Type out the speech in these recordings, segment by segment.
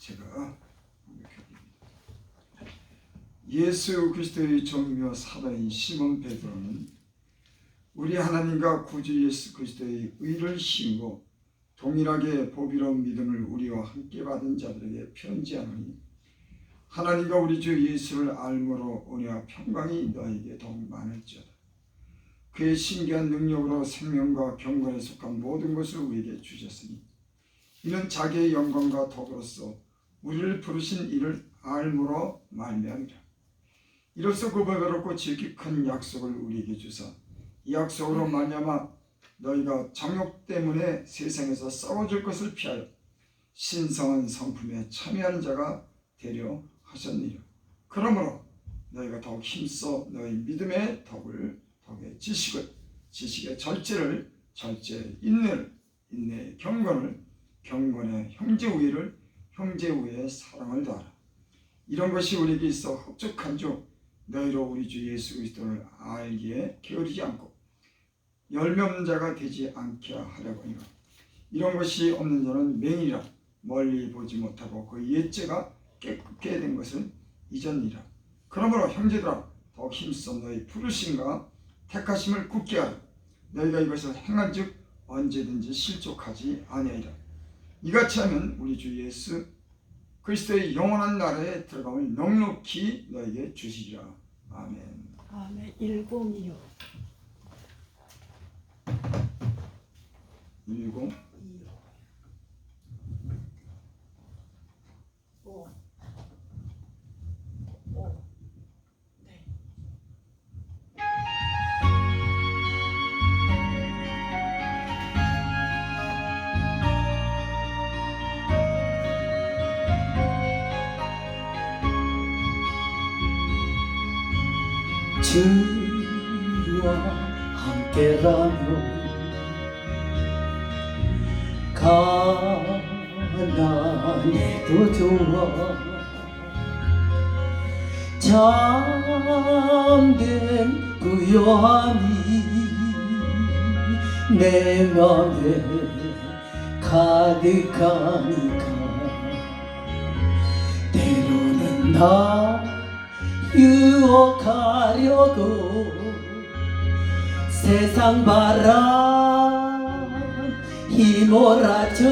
제가 고백합니다. 예수 그리스도의 종이며 사도인 시몬 베드로는 우리 하나님과 구주 예수 그리스도의 의를 힘입어 동일하게 보비로운 믿음을 우리와 함께 받은 자들에게 편지하노니 하나님과 우리 주 예수를 알므로 은혜와 평강이 너에게 더욱 많을지어다. 그의 신기한 능력으로 생명과 경건에 속한 모든 것을 우리에게 주셨으니 이는 자기의 영광과 덕으로서 우리를 부르신 이를 알므로 말미암이라. 이로써 그 보배롭고 지극히 큰 약속을 우리에게 주사 이 약속으로 말미암아 너희가 정욕 때문에 세상에서 싸워질 것을 피하여 신성한 성품에 참여하는 자가 되려 하셨느니라. 그러므로 너희가 더욱 힘써 너희 믿음의 덕을 덕의 지식을 지식의 절제를 절제 인내를 인내의 경건을 경건의 형제 우애를 형제 우애의 사랑을 더하라. 이런 것이 우리에게 있어 흡족한 주 너희로 우리 주 예수 그리스도를 알기에 게으르지 않고 열매 없는 자가 되지 않게 하려고 하니라. 이런 것이 없는 자는 맹이라 멀리 보지 못하고 그 옛죄가 깨끗게 된 것은 잊었니라. 그러므로 형제들아 더욱 힘써 너희 부르심과 택하심을 굳게 하라. 너희가 이것을 행한즉 언제든지 실족하지 아니하리라. 이같이 하면 우리 주 예수 그리스도의 영원한 나라에 들어감을 넉넉히 너에게 주시리라. 아멘. 아멘. 102요. 10 5 네. 주와 함께라면 가난해도 좋아 참된 구요함이 내 맘에 가득하니까 때로는 나 유혹하려고 세상 바람 휘몰아쳐와도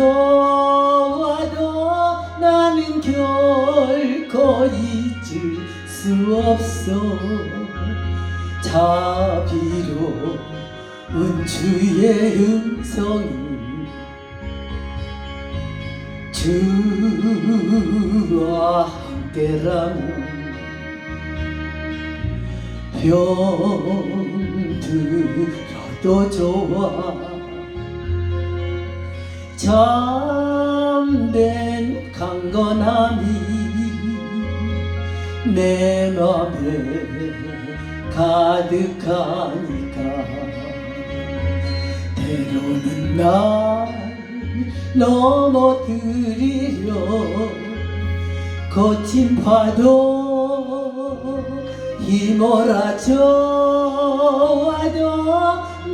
나는 결코 잊을 수 없어. 자비로운 주의 음성을 주와 함께라면 병들어도 좋아 참된 강건함이 내 맘에 가득하니까 때로는 날 넘어뜨리려 거친 파도 휘몰아쳐와도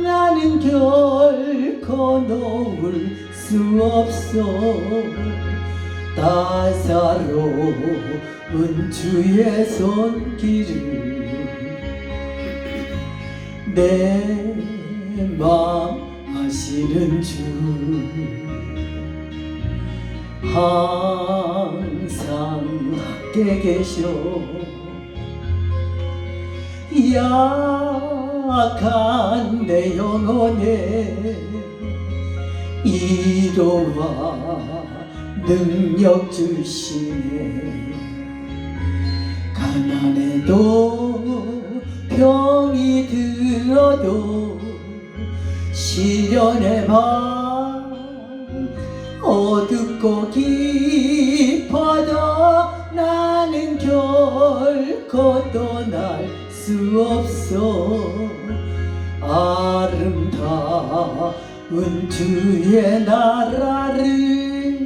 나는 결코 놓을 수 없어. 따사로운 주의 손길을 내 맘 아시는 주 항상 함께 계셔. 약한 내 영혼에 위로와 능력 주시네. 가난해도 병이 들어도 시련의 밤 어둡고 깊어도 나는 결코 떠날 수 없어. 아름다운 주의 나라를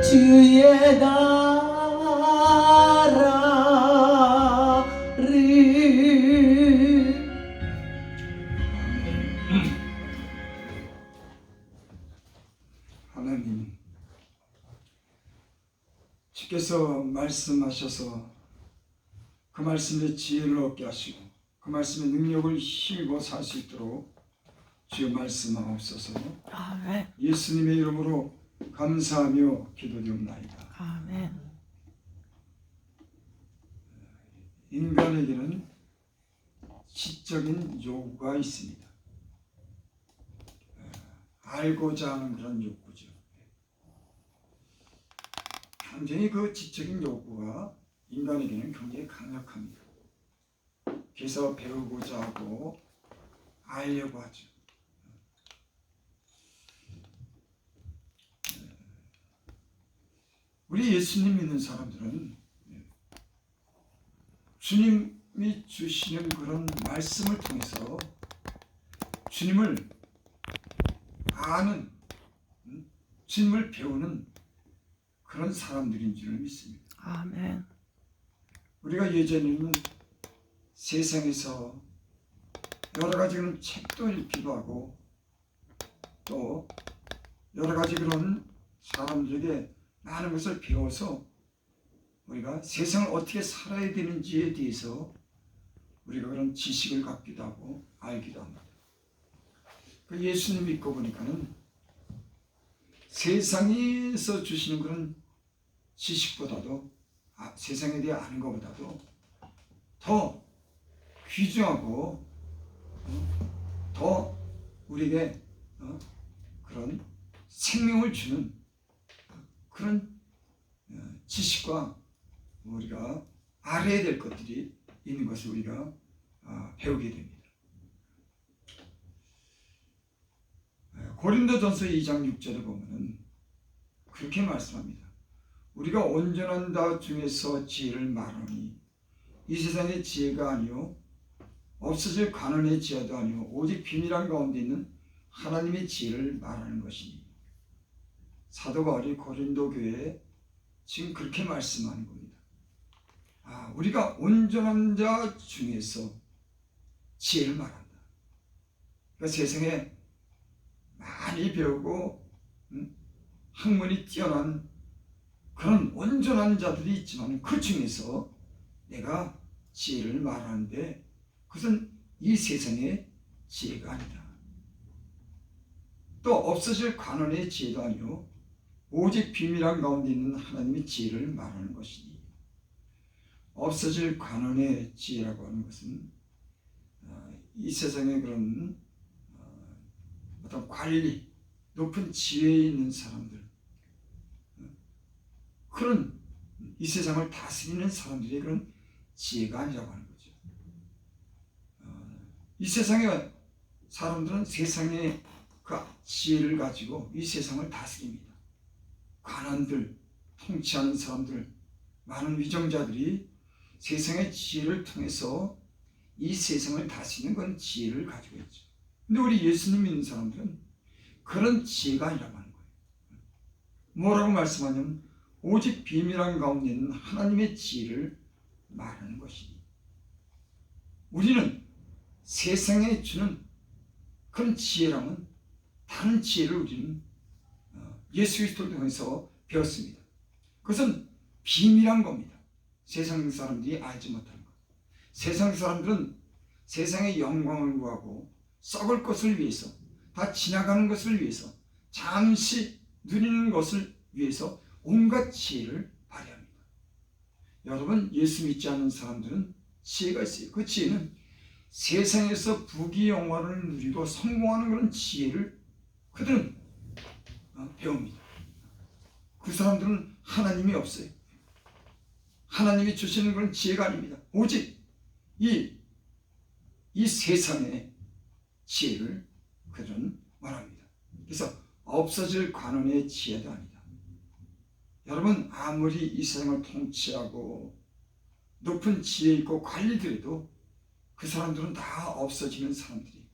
주의 나라를 하나님 주께서 말씀하셔서 그 말씀에 지혜를 얻게 하시고 그 말씀의 능력을 힘입어 살 수 있도록 주여 말씀하옵소서. 아멘. 예수님의 이름으로 감사하며 기도드립나이다. 아멘. 인간에게는 지적인 요구가 있습니다. 알고자 하는 그런 욕구죠. 굉장히 그 지적인 욕구가 인간에게는 굉장히 강력합니다. 그래서 배우고자 하고 알려고 하죠. 우리 예수님 믿는 사람들은 주님이 주시는 그런 말씀을 통해서 주님을 아는, 주님을 배우는 그런 사람들인 줄 믿습니다. 아멘. 우리가 예전에는 세상에서 여러 가지 그런 책도 읽기도 하고 또 여러 가지 그런 사람들에게 많은 것을 배워서 우리가 세상을 어떻게 살아야 되는지에 대해서 우리가 그런 지식을 갖기도 하고 알기도 합니다. 그 예수님 믿고 보니까는 세상에서 주시는 그런 지식보다도 세상에 대해 아는 것보다도 더 귀중하고 더 우리에게 그런 생명을 주는 그런 지식과 우리가 알아야 될 것들이 있는 것을 우리가 배우게 됩니다. 고린도전서 2장 6절에 보면은 그렇게 말씀합니다. 우리가 온전한 자 중에서 지혜를 말하니 이 세상의 지혜가 아니요 없어질 관원의 지혜도 아니요 오직 비밀한 가운데 있는 하나님의 지혜를 말하는 것이니. 사도 바울이 고린도 교회에 지금 그렇게 말씀하는 겁니다. 우리가 온전한 자 중에서 지혜를 말한다. 그러니까 세상에 많이 배우고 학문이 뛰어난 그런 온전한 자들이 있지만 그 중에서 내가 지혜를 말하는데 그것은 이 세상의 지혜가 아니다. 또 없어질 관원의 지혜도 아니요 오직 비밀한 가운데 있는 하나님의 지혜를 말하는 것이니. 없어질 관원의 지혜라고 하는 것은 이 세상의 그런 어떤 관리, 높은 지혜에 있는 사람들, 그런 이 세상을 다스리는 사람들의 그런 지혜가 아니라고 하는 거죠. 이 세상의 사람들은 세상의 그 지혜를 가지고 이 세상을 다스립니다. 관원들, 통치하는 사람들, 많은 위정자들이 세상의 지혜를 통해서 이 세상을 다스리는 그런 지혜를 가지고 있죠. 근데 우리 예수님 믿는 사람들은 그런 지혜가 아니라고 하는 거예요. 뭐라고 말씀하냐면 오직 비밀한 가운데 있는 하나님의 지혜를 말하는 것이니. 우리는 세상에 주는 그런 지혜랑은 다른 지혜를 우리는 예수 그리스도를 통해서 배웠습니다. 그것은 비밀한 겁니다. 세상 사람들이 알지 못하는 것. 세상 사람들은 세상의 영광을 구하고 썩을 것을 위해서, 다 지나가는 것을 위해서, 잠시 누리는 것을 위해서 온갖 지혜를 발휘합니다. 여러분, 예수 믿지 않는 사람들은 지혜가 있어요. 그 지혜는 세상에서 부귀영화를 누리고 성공하는 그런 지혜를 그들은 배웁니다. 그 사람들은 하나님이 없어요. 하나님이 주시는 그런 지혜가 아닙니다. 오직 이 세상의 지혜를 그들은 말합니다. 그래서 없어질 관원의 지혜도 아니다. 여러분, 아무리 이 세상을 통치하고 높은 지혜 있고 관리들에도 그 사람들은 다 없어지는 사람들이에요.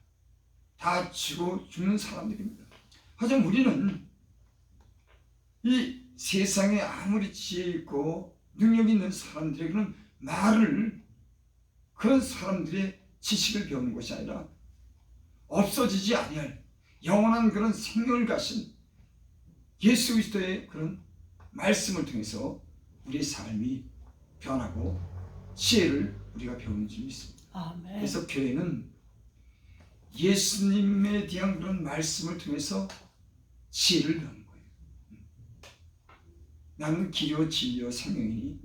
다 죽는 사람들입니다. 하지만 우리는 이 세상에 아무리 지혜 있고 능력 있는 사람들에게는 말을, 그런 사람들의 지식을 배우는 것이 아니라 없어지지 아니할 영원한 그런 생명을 가신 예수 그리스도의 그런 말씀을 통해서 우리의 삶이 변하고 지혜를 우리가 배우는 줄 믿습니다. 아멘. 그래서 교회는 예수님에 대한 그런 말씀을 통해서 지혜를 배우는 거예요. 나는 길이요 진리요 생명이니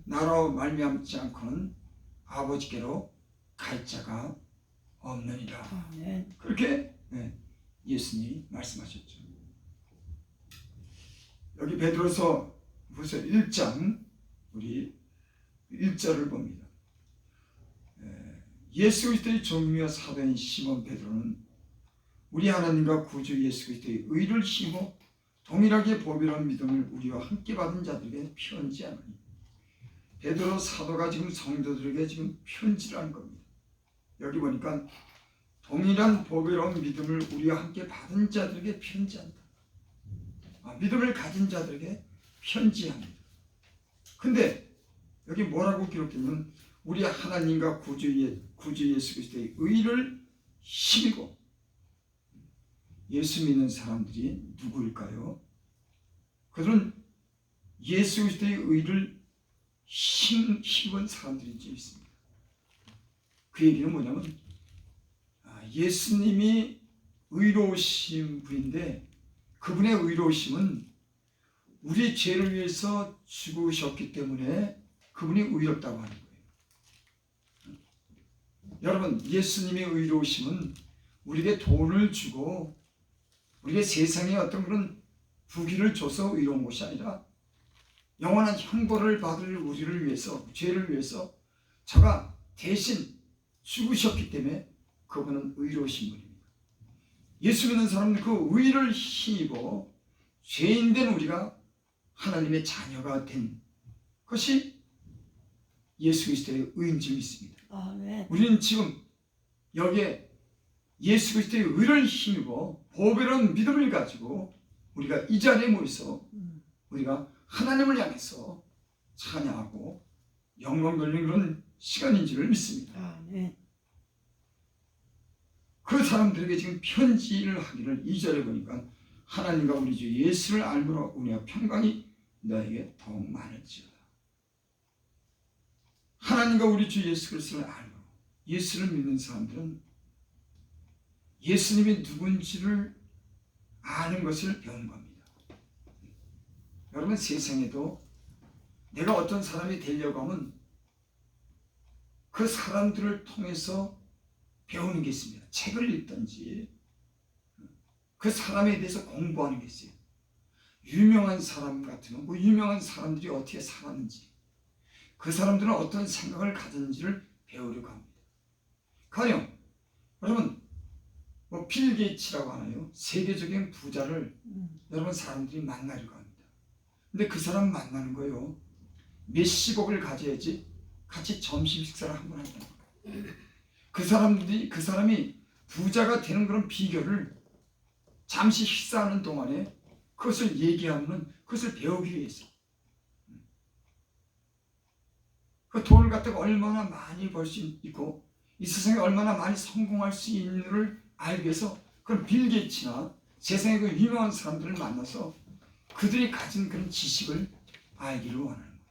나로 말미암지 않고는 아버지께로 갈 자가 없느니라. 아멘. 그렇게 예수님이 말씀하셨죠. 여기 베드로서 보세요. 1장 우리 1절을 봅니다. 예수 그리스도의 종이며 사도인 시몬 베드로는 우리 하나님과 구주 예수 그리스도의 의를 힘입어 동일하게 보배로운 믿음을 우리와 함께 받은 자들에게 편지하노니. 베드로 사도가 지금 성도들에게 지금 편지를 하는 겁니다. 여기 보니까 동일한 보배로운 믿음을 우리와 함께 받은 자들에게 편지한다. 믿음을 가진 자들에게 편지합니다. 근데 여기 뭐라고 기록되냐면 우리 하나님과 구주 예수 그리스도의 의를 힘입어. 예수 믿는 사람들이 누구일까요? 그들은 예수 그리스도의 의를 힘입은 사람들인지 있습니다. 그 얘기는 뭐냐면 예수님이 의로우신 분인데 그분의 의로우심은 우리 죄를 위해서 죽으셨기 때문에 그분이 의롭다고 하는 거예요. 여러분, 예수님의 의로우심은 우리에게 돈을 주고 우리에게 세상에 어떤 그런 부귀를 줘서 의로운 것이 아니라 영원한 형벌을 받을 우리를 위해서, 죄를 위해서 저가 대신 죽으셨기 때문에 그분은 의로우신 분입니다. 예수 믿는 사람은 그 의를 힘입어 죄인된 우리가 하나님의 자녀가 된 것이 예수 그리스도의 의인 줄 믿습니다. 아멘. 우리는 지금 여기에 예수 그리스도의 의를 힘입어 보배로운 믿음을 가지고 우리가 이 자리에 모여서 우리가 하나님을 향해서 찬양하고 영광 돌리는 그런 시간인 줄 믿습니다. 아멘. 그 사람들에게 지금 편지를 하기를 2절에 보니까 하나님과 우리 주 예수를 알므로 우리가 평강이 너에게 더욱 많을지어다. 하나님과 우리 주 예수 그리스도를 알므로 예수를 믿는 사람들은 예수님이 누군지를 아는 것을 배우는 겁니다. 여러분, 세상에도 내가 어떤 사람이 되려고 하면 그 사람들을 통해서 배우는 게 있습니다. 책을 읽든지 그 사람에 대해서 공부하는 게 있어요. 유명한 사람 같으면 그 유명한 사람들이 어떻게 살았는지, 그 사람들은 어떤 생각을 가졌는지를 배우려고 합니다. 가령 여러분, 빌 게이츠라고 하나요? 세계적인 부자를 여러분 사람들이 만나려고 합니다. 근데 그 사람 만나는 거요, 몇십억을 가져야지 같이 점심 식사를 한번 한다는 거예요. 그 사람이 부자가 되는 그런 비결을 잠시 식사하는 동안에 그것을 얘기하면 그것을 배우기 위해서 그 돈을 갖다가 얼마나 많이 벌 수 있고 이 세상에 얼마나 많이 성공할 수 있는지를 알기 위해서 그런 빌 게이츠나 세상의 그 유명한 사람들을 만나서 그들이 가진 그런 지식을 알기를 원하는 거예요.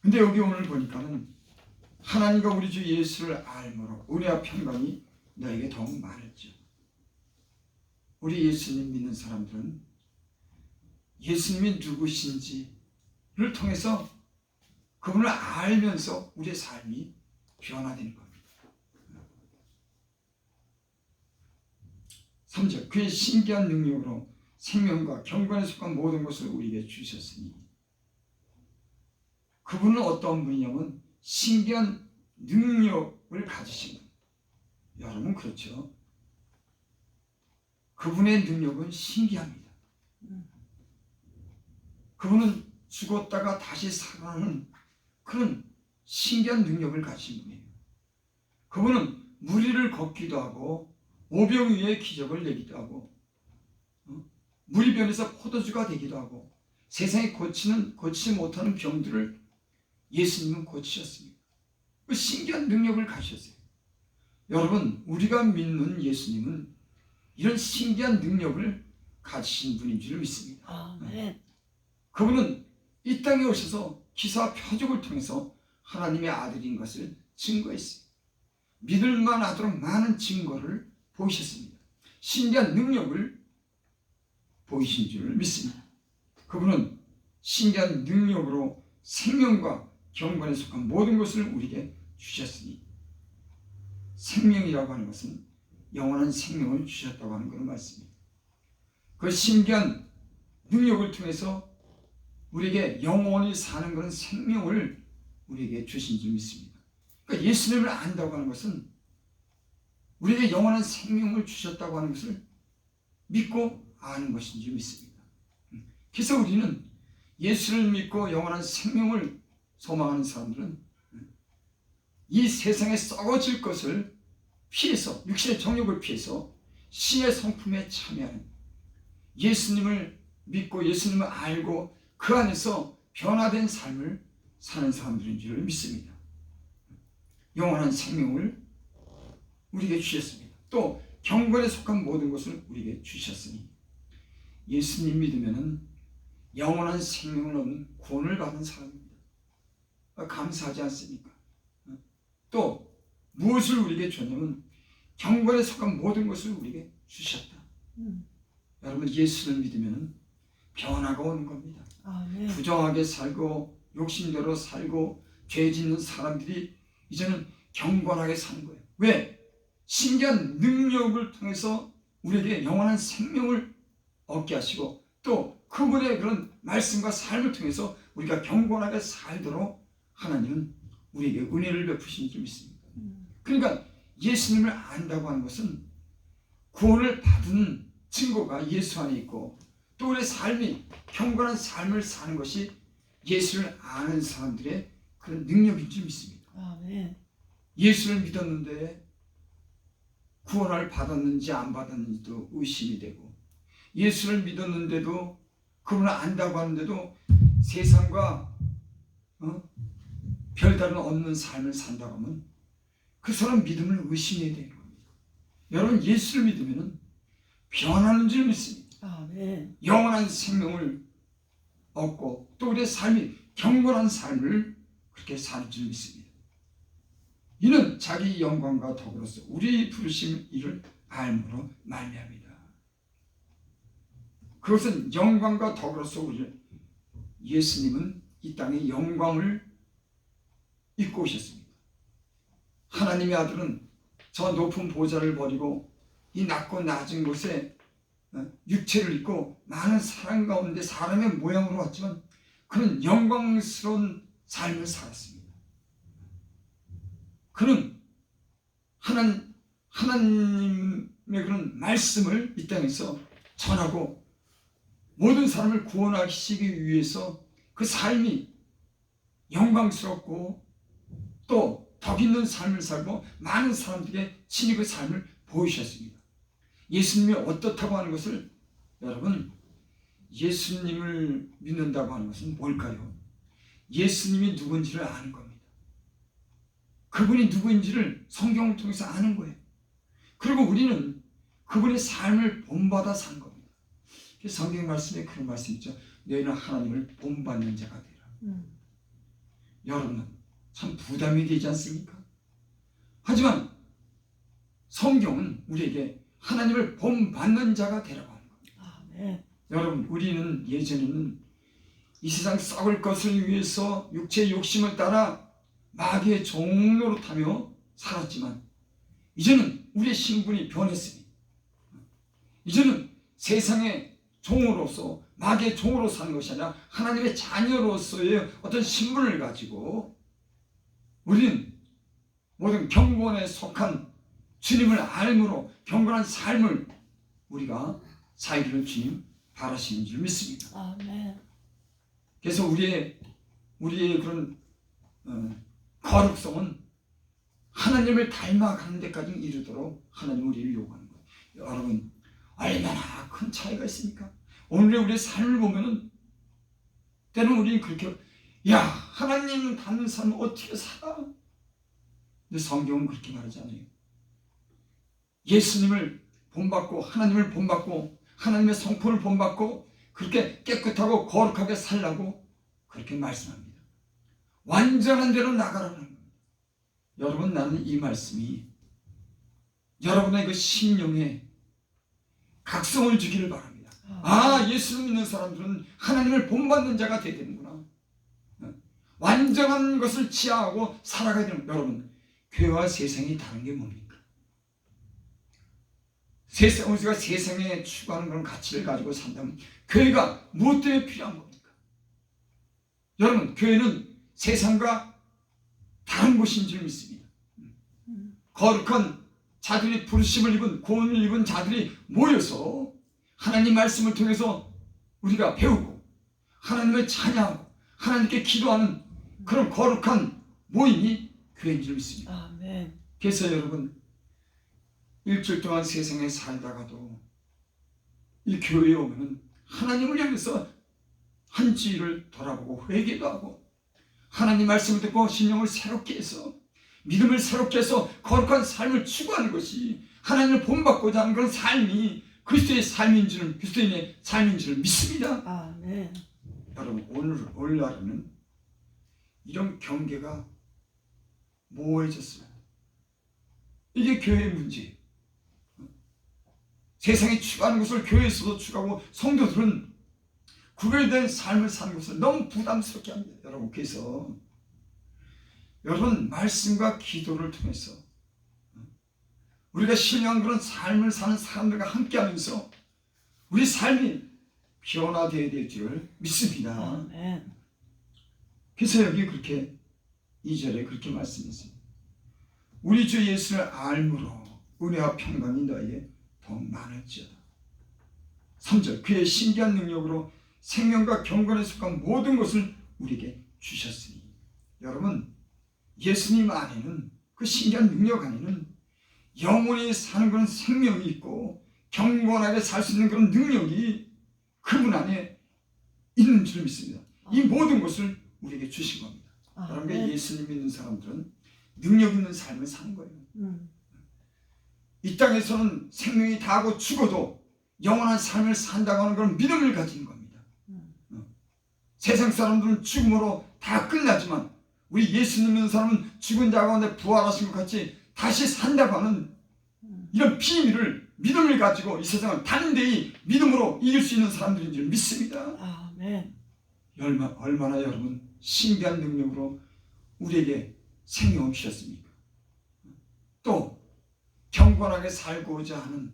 근데 여기 오늘 보니까는 하나님과 우리 주 예수를 알므로 은혜와 평강이 너에게 더욱 많을지어다. 우리 예수님 믿는 사람들은 예수님이 누구신지를 통해서 그분을 알면서 우리의 삶이 변화되는 겁니다. 3절, 그의 신기한 능력으로 생명과 경건에 속한 모든 것을 우리에게 주셨으니. 그분은 어떤 분이냐면 신기한 능력을 가지신 분. 여러분, 그렇죠? 그분의 능력은 신기합니다. 그분은 죽었다가 다시 살아나는 그런 신기한 능력을 가진 분이에요. 그분은 물 위를 걷기도 하고 오병 위에 기적을 내기도 하고 물이 변해서 포도주가 되기도 하고 세상에 고치지 못하는 병들을 예수님은 고치셨습니다. 그 신기한 능력을 가지셨어요. 여러분, 우리가 믿는 예수님은 이런 신기한 능력을 가지신 분인 줄 믿습니다. 아멘. 그분은 이 땅에 오셔서 기사와 표적을 통해서 하나님의 아들인 것을 증거했어요. 믿을만 하도록 많은 증거를 보이셨습니다. 신기한 능력을 보이신 줄 믿습니다. 그분은 신기한 능력으로 생명과 경건에 속한 모든 것을 우리에게 주셨으니, 생명이라고 하는 것은 영원한 생명을 주셨다고 하는 그런 말씀입니다. 그 신기한 능력을 통해서 우리에게 영원히 사는 그런 생명을 우리에게 주신 줄 믿습니다. 그러니까 예수님을 안다고 하는 것은 우리에게 영원한 생명을 주셨다고 하는 것을 믿고 아는 것인 줄 믿습니다. 그래서 우리는 예수를 믿고 영원한 생명을 소망하는 사람들은 이 세상에 썩어질 것을 피해서, 육신의 정욕을 피해서 신의 성품에 참여하는, 예수님을 믿고 예수님을 알고 그 안에서 변화된 삶을 사는 사람들인 줄 믿습니다. 영원한 생명을 우리에게 주셨습니다. 또 경건에 속한 모든 것을 우리에게 주셨으니, 예수님 믿으면은 영원한 생명을 얻는 구원을 받은 사람입니다. 감사하지 않습니까? 또 무엇을 우리에게 줬냐면 경건에 속한 모든 것을 우리에게 주셨다. 여러분, 예수를 믿으면 변화가 오는 겁니다. 아멘. 부정하게 살고 욕심대로 살고 죄 짓는 사람들이 이제는 경건하게 사는 거예요. 왜? 신기한 능력을 통해서 우리에게 영원한 생명을 얻게 하시고, 또 그분의 그런 말씀과 삶을 통해서 우리가 경건하게 살도록 하나님은 우리에게 은혜를 베푸신 줄 믿습니다. 그러니까 예수님을 안다고 하는 것은 구원을 받은 증거가 예수 안에 있고, 또 우리의 삶이 경건한 삶을 사는 것이 예수를 아는 사람들의 그런 능력인 줄 믿습니다. 아멘. 예수를 믿었는데 구원을 받았는지 안 받았는지도 의심이 되고, 예수를 믿었는데도 그분을 안다고 하는데도 세상과 별다른 없는 삶을 산다고 하면 그 사람 믿음을 의심해야 되는 겁니다. 여러분, 예수를 믿으면 변하는 줄 믿습니다. 아멘. 영원한 생명을 얻고 또 우리의 삶이 경건한 삶을 그렇게 사는 줄 믿습니다. 이는 자기 영광과 더불어서 우리 부르심 이를 알므로 말미암이다. 그것은 영광과 더불어서 우리를, 예수님은 이 땅에 영광을 입고 오셨습니다. 하나님의 아들은 저 높은 보좌를 버리고 이 낮고 낮은 곳에 육체를 입고 많은 사람 가운데 사람의 모양으로 왔지만 그는 영광스러운 삶을 살았습니다. 그는 하나님의 그런 말씀을 이 땅에서 전하고 모든 사람을 구원하시기 위해서 그 삶이 영광스럽고 또 덕 있는 삶을 살고 많은 사람들에게 친히 그 삶을 보이셨습니다. 예수님이 어떻다고 하는 것을, 여러분, 예수님을 믿는다고 하는 것은 뭘까요? 예수님이 누군지를 아는 겁니다. 그분이 누구인지를 성경을 통해서 아는 거예요. 그리고 우리는 그분의 삶을 본받아 사는 겁니다. 성경 말씀에 그런 말씀 있죠. 너희는 하나님을 본받는 자가 되라. 여러분은 참 부담이 되지 않습니까? 하지만 성경은 우리에게 하나님을 본받는 자가 되라고 하는 겁니다. 아멘. 여러분, 우리는 예전에는 이 세상 썩을 것을 위해서 육체의 욕심을 따라 마귀의 종노릇하며 살았지만 이제는 우리의 신분이 변했으니 이제는 세상의 종으로서, 마귀의 종으로 사는 것이 아니라 하나님의 자녀로서의 어떤 신분을 가지고 우리는 모든 경건에 속한 주님을 알므로 경건한 삶을 우리가 살기를 주님 바라시는 줄 믿습니다. 아멘. 그래서 우리의 그런 거룩성은 하나님을 닮아가는 데까지 이르도록 하나님 우리를 요구하는 거예요. 여러분, 얼마나 큰 차이가 있습니까? 오늘의 우리의 삶을 보면은 때는 우리는 그렇게, 야, 하나님 닮는 삶은 어떻게 살아? 근데 성경은 그렇게 말하지 않아요. 예수님을 본받고 하나님을 본받고 하나님의 성품을 본받고 그렇게 깨끗하고 거룩하게 살라고 그렇게 말씀합니다. 완전한 대로 나가라는 겁니다. 여러분, 나는 이 말씀이 여러분의 그 심령에 각성을 주기를 바랍니다. 아, 예수를 믿는 사람들은 하나님을 본받는 자가 되야 되는구나. 완전한 것을 지향하고 살아가야 되는. 여러분, 교회와 세상이 다른 게 뭡니까? 우리가 세상에 추구하는 그런 가치를 가지고 산다면 교회가 무엇 때문에 필요한 겁니까? 여러분, 교회는 세상과 다른 곳인 줄 믿습니다. 거룩한 자들이 부르심을 입은, 구원을 입은 자들이 모여서 하나님 말씀을 통해서 우리가 배우고 하나님을 찬양하고 하나님께 기도하는 그런 거룩한 모임이 교회인 줄 믿습니다. 아멘. 그래서 여러분, 일주일 동안 세상에 살다가도 이 교회에 오면 하나님을 향해서 한 주일을 돌아보고 회개도 하고 하나님 말씀을 듣고 신령을 새롭게 해서 믿음을 새롭게 해서 거룩한 삶을 추구하는 것이 하나님을 본받고자 하는 그런 삶이 그리스도의 삶인 줄, 그리스도인의 삶인 줄 믿습니다. 아멘. 여러분, 오늘날에는 이런 경계가 모호해졌습니다. 이게 교회의 문제예요. 세상이 추구하는 것을 교회에서도 추구하고 성도들은 구별된 삶을 사는 것을 너무 부담스럽게 합니다. 여러분, 그래서 여러분, 말씀과 기도를 통해서 우리가 신령한 그런 삶을 사는 사람들과 함께하면서 우리 삶이 변화되어야 될 줄 믿습니다. 아멘. 그래서 여기 그렇게 2절에 그렇게 말씀했습니다. 우리 주 예수를 알므로 은혜와 평강이 너에게 더 많을지어다. 3절, 그의 신기한 능력으로 생명과 경건에 속한 모든 것을 우리에게 주셨으니. 여러분, 예수님 안에는, 그 신기한 능력 안에는 영원히 사는 그런 생명이 있고 경건하게 살 수 있는 그런 능력이 그분 안에 있는 줄 믿습니다. 이 모든 것을 우리에게 주신 겁니다. 여러분, 예수님 믿는 사람들은 능력 있는 삶을 사는 거예요. 이 땅에서는 생명이 다하고 죽어도 영원한 삶을 산다고 하는 그런 믿음을 가진 겁니다. 세상 사람들은 죽음으로 다 끝나지만 우리 예수님 믿는 사람은 죽은 자 가운데 부활하신 것 같이 다시 산다고 하는 이런 비밀을, 믿음을 가지고 이 세상을 단대히 믿음으로 이길 수 있는 사람들인 줄 믿습니다. 아멘. 얼마나 여러분 신기한 능력으로 우리에게 생명을 주셨습니까? 또 경건하게 살고자 하는,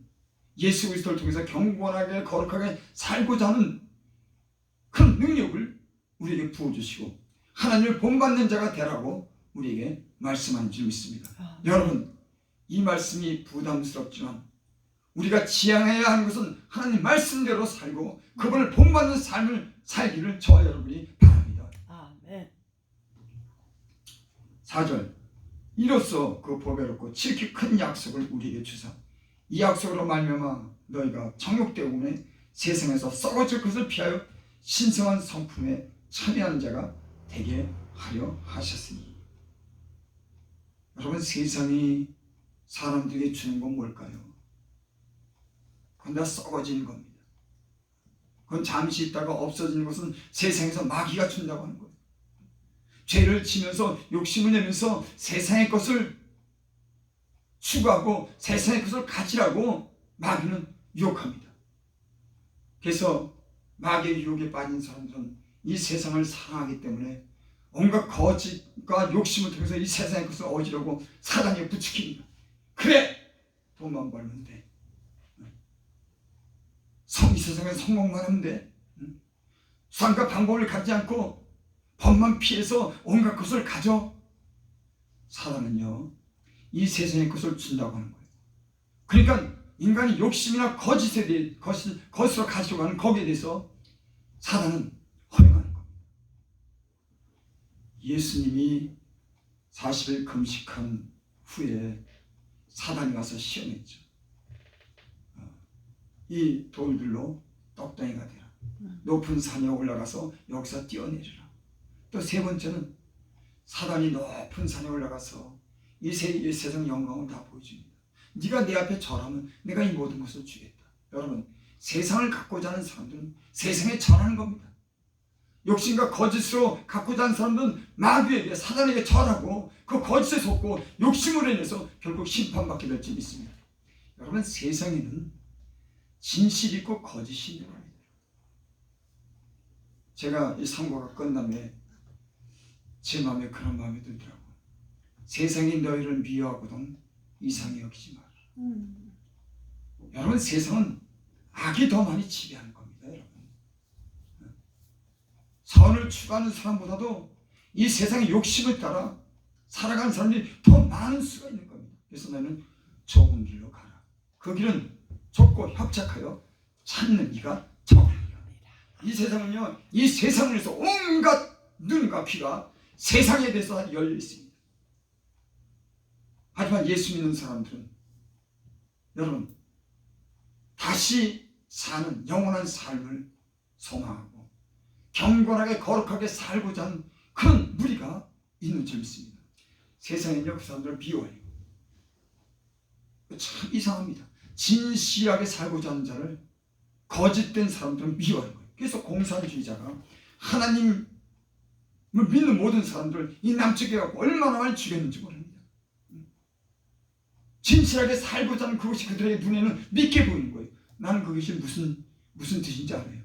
예수 그리스도를 통해서 경건하게 거룩하게 살고자 하는 그런 능력을 우리에게 부어주시고 하나님을 본받는 자가 되라고 우리에게 말씀하는 줄 믿습니다. 여러분, 이 말씀이 부담스럽지만 우리가 지향해야 하는 것은 하나님 말씀대로 살고 그분을 본받는 삶을 살기를 저와 여러분이 바랍니다. 아멘. 4절, 이로써 그 보배롭고 지극히 큰 약속을 우리에게 주사 이 약속으로 말미암아 너희가 정욕되고는 세상에서 썩어질 것을 피하여 신성한 성품에 참여하는 자가 되게 하려 하셨으니. 여러분, 세상이 사람들에게 주는 건 뭘까요? 그건 다 썩어지는 겁니다. 그건 잠시 있다가 없어지는 것은 세상에서 마귀가 준다고 하는 거예요. 죄를 지면서 욕심을 내면서 세상의 것을 추구하고 세상의 것을 가지라고 마귀는 유혹합니다. 그래서 마귀의 유혹에 빠진 사람들은 이 세상을 사랑하기 때문에 온갖 거짓과 욕심을 통해서 이 세상의 것을 얻으려고 사단에 부추깁니다. 그래! 돈만 벌면 돼. 이 세상에 성공만 하면 돼. 수단과 방법을 갖지 않고 법만 피해서 온갖 것을 가져. 사단은요, 이 세상의 것을 준다고 하는 거예요. 그러니까 인간이 욕심이나 거짓에 대해 것으로 가지려고 하는 거기에 대해서 사단은 허용하는 겁니다. 예수님이 40일 금식한 후에 사단이 와서 시험했죠. 이 돌들로 떡덩이가 되라. 높은 산에 올라가서 여기서 뛰어내리라. 또 세 번째는 사단이 높은 산에 올라가서 이 세상 영광을 다 보여줍니다. 네가 내 앞에 절하면 내가 이 모든 것을 주겠다. 여러분, 세상을 갖고자 하는 사람들은 세상에 절하는 겁니다. 욕심과 거짓으로 갖고자 하는 사람들은 마귀에게, 사단에게 절하고 그 거짓에 속고 욕심으로 인해서 결국 심판받게 될 줄 믿습니다. 여러분, 세상에는 진실이 있고 거짓이 있는 겁니다. 제가 이 상고가 끝나면 제 마음에 그런 마음이 들더라고요. 세상이 너희를 미워하거든 이상히 여기지 마라. 여러분, 세상은 악이 더 많이 지배하는 겁니다. 여러분, 선을 추구하는 사람보다도 이 세상의 욕심을 따라 살아가는 사람들이 더 많은 수가 있는 겁니다. 그래서 너희는 좁은 길로 가라. 그 길은 좁고 협착하여 찾는 이가 적으리라. 이 세상은요, 이 세상을 위해서 온갖 눈과 귀가 세상에 대해서 열려 있습니다. 하지만 예수 믿는 사람들은 여러분, 다시 사는 영원한 삶을 소망하고 경건하게 거룩하게 살고자 하는 그런 무리가 있는 줄 믿습니다. 세상은요, 그 사람들을 미워해요. 참 이상합니다. 진실하게 살고자 하는 자를 거짓된 사람들은 미워하는 거예요. 그래서 공산주의자가 하나님을 믿는 모든 사람들 이 남쪽에 얼마나 많이 죽였는지 모릅니다. 진실하게 살고자 하는 그것이 그들의 눈에는 믿게 보이는 거예요. 나는 그것이 무슨 뜻인지 알아요.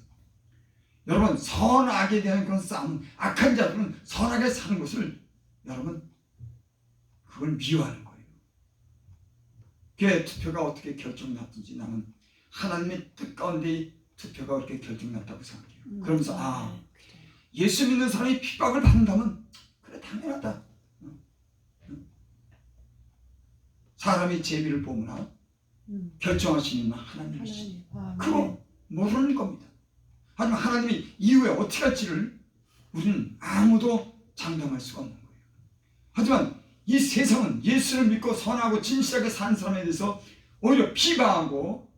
여러분, 선악에 대한 그런 싸움, 악한 자들은 선하게 사는 것을 여러분, 그걸 미워하는 거예요. 그게 투표가 어떻게 결정났든지 나는 하나님의 뜻 가운데 투표가 그렇게 결정났다고 생각해요. 그러면서 예수 믿는 사람이 핍박을 받는다면 그래, 당연하다. 사람이 제비를 뽑으나 결정하시는 하나님이시지. 그거 모르는 겁니다. 하지만 하나님이 이후에 어떻게 할지를 우리는 아무도 장담할 수가 없는 거예요. 하지만 이 세상은 예수를 믿고 선하고 진실하게 사는 사람에 대해서 오히려 비방하고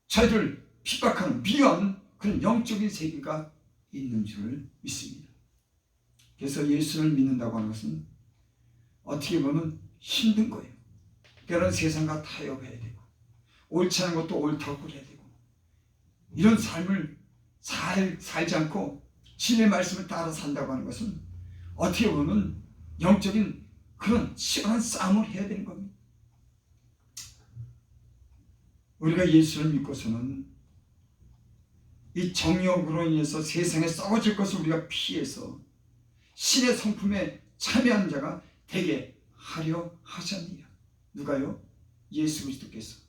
저희들 핍박하는 미워하는 그런 영적인 세계가 있는 줄을 믿습니다. 그래서 예수를 믿는다고 하는 것은 어떻게 보면 힘든 거예요. 때로는 세상과 타협해야 되고 옳지 않은 것도 옳다고 그래야 되고 이런 삶을 살지 않고 신의 말씀을 따라 산다고 하는 것은 어떻게 보면 영적인 그런 시원한 싸움을 해야 되는 겁니다. 우리가 예수를 믿고서는 이 정욕으로 인해서 세상에 썩어질 것을 우리가 피해서 신의 성품에 참여하는 자가 되게 하려 하셨느냐. 누가요? 예수 그리스도께서